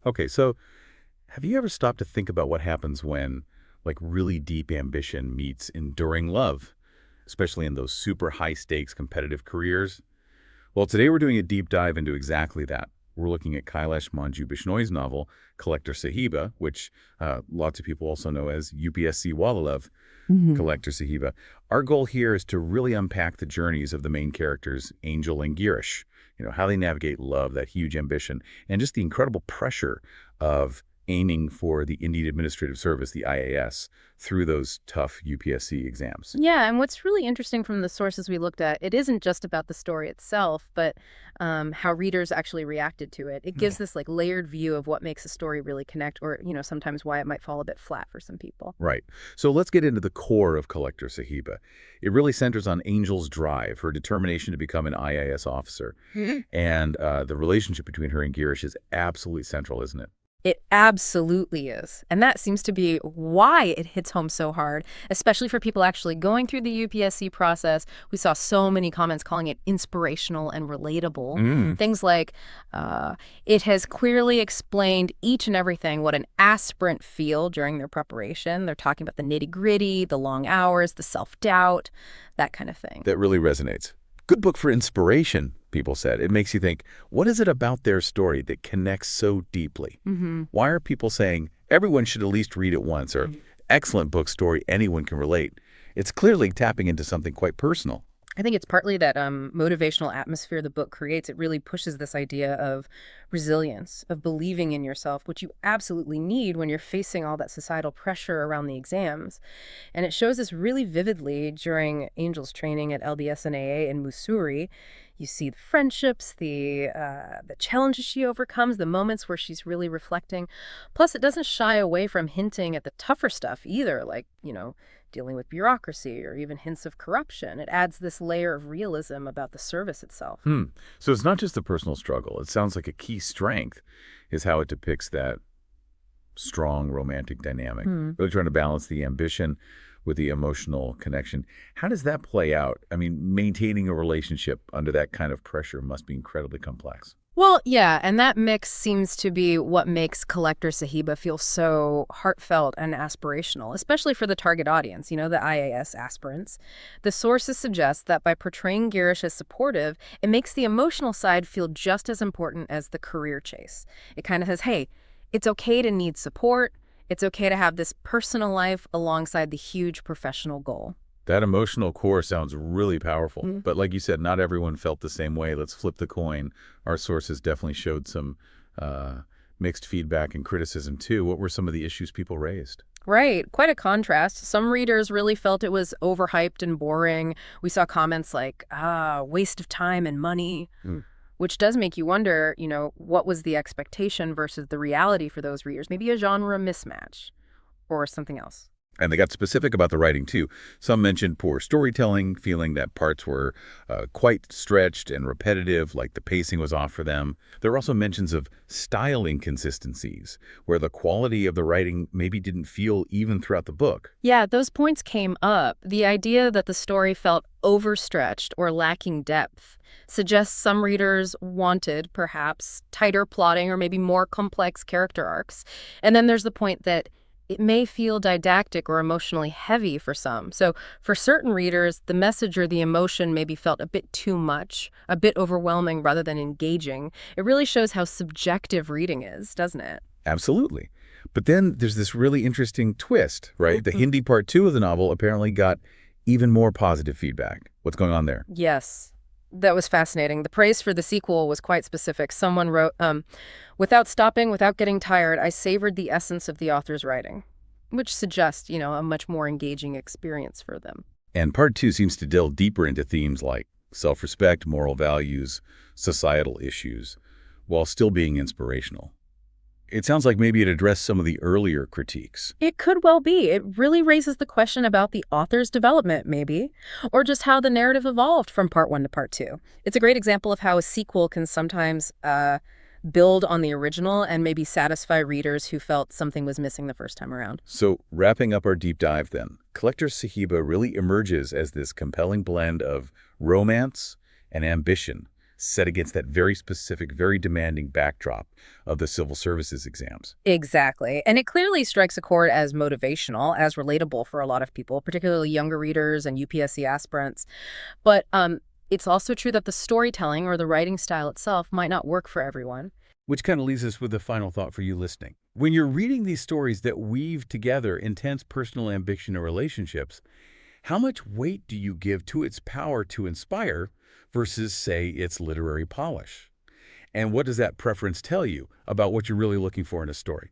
Okay, so have you ever stopped to think about what happens when, like, really deep ambition meets enduring love, especially in those super high-stakes competitive careers? Well, today we're doing a deep dive into exactly that. We're looking at Kailash Manju Bishnoi's novel, Collector Sahiba, which lots of people also know as UPSC Walalove, Mhm. Collector Sahiba. Our goal here is to really unpack the journeys of the main characters, Angel and Girish, how they navigate love, that huge ambition, and just the incredible pressure of aiming for the Indian Administrative Service, the IAS, through those tough UPSC exams. Yeah, and what's really interesting from the sources we looked at, it isn't just about the story itself, but how readers actually reacted to it. It gives this like layered view of what makes a story really connect, or sometimes why it might fall a bit flat for some people. Right. So let's get into the core of Collector Sahiba. It really centers on Angel's drive, her determination to become an IAS officer. And the relationship between her and Girish is absolutely central, isn't it? It absolutely is. And that seems to be why it hits home so hard, especially for people actually going through the UPSC process. We saw so many comments calling it inspirational and relatable. Mm. Things like, it has clearly explained each and everything what an aspirant feel during their preparation. They're talking about the nitty-gritty, the long hours, the self-doubt, that kind of thing. That really resonates. Good book for inspiration, people said. It makes you think, what is it about their story that connects so deeply? Why are people saying everyone should at least read it once, or excellent book story, anyone can relate? It's clearly tapping into something quite personal. I think it's partly that motivational atmosphere the book creates. It really pushes this idea of resilience, of believing in yourself, which you absolutely need when you're facing all that societal pressure around the exams. And it shows this really vividly during Angel's training at LBSNAA in Mussoorie. You see the friendships, the challenges she overcomes, the moments where she's really reflecting. Plus, it doesn't shy away from hinting at the tougher stuff either, like, dealing with bureaucracy or even hints of corruption. It adds this layer of realism about the service itself. So it's not just a personal struggle. It sounds like a key strength is how it depicts that strong romantic dynamic, really trying to balance the ambition with the emotional connection. How does that play out? I mean, maintaining a relationship under that kind of pressure must be incredibly complex. Well, yeah, and that mix seems to be what makes Collector Sahiba feel so heartfelt and aspirational, especially for the target audience, the IAS aspirants. The sources suggest that by portraying Girish as supportive, it makes the emotional side feel just as important as the career chase. It kind of says, hey, it's okay to need support. It's okay to have this personal life alongside the huge professional goal. That emotional core sounds really powerful. But like you said, not everyone felt the same way. Let's flip the coin. Our sources definitely showed some mixed feedback and criticism, too. What were some of the issues people raised? Right. Quite a contrast. Some readers really felt it was overhyped and boring. We saw comments like, waste of time and money, which does make you wonder, what was the expectation versus the reality for those readers? Maybe a genre mismatch or something else. And they got specific about the writing, too. Some mentioned poor storytelling, feeling that parts were quite stretched and repetitive, like the pacing was off for them. There were also mentions of style inconsistencies, where the quality of the writing maybe didn't feel even throughout the book. Yeah, those points came up. The idea that the story felt overstretched or lacking depth suggests some readers wanted, perhaps, tighter plotting or maybe more complex character arcs. And then there's the point that it may feel didactic or emotionally heavy for some. So for certain readers, the message or the emotion maybe felt a bit too much, a bit overwhelming rather than engaging. It really shows how subjective reading is, doesn't it? Absolutely. But then there's this really interesting twist, right? The Hindi part 2 of the novel apparently got even more positive feedback. What's going on there? Yes. That was fascinating. The praise for the sequel was quite specific. Someone wrote, without stopping, without getting tired, I savored the essence of the author's writing, which suggests, a much more engaging experience for them. And part 2 seems to delve deeper into themes like self-respect, moral values, societal issues, while still being inspirational. It sounds like maybe it addressed some of the earlier critiques. It could well be. It really raises the question about the author's development, maybe, or just how the narrative evolved from part 1 to part 2. It's a great example of how a sequel can sometimes build on the original and maybe satisfy readers who felt something was missing the first time around. So wrapping up our deep dive then, Collector Sahiba really emerges as this compelling blend of romance and ambition, set against that very specific, very demanding backdrop of the civil services exams. Exactly. And it clearly strikes a chord as motivational, as relatable for a lot of people, particularly younger readers and UPSC aspirants. But it's also true that the storytelling or the writing style itself might not work for everyone. Which kind of leaves us with a final thought for you listening. When you're reading these stories that weave together intense personal ambition and relationships, how much weight do you give to its power to inspire versus, say, its literary polish? And what does that preference tell you about what you're really looking for in a story?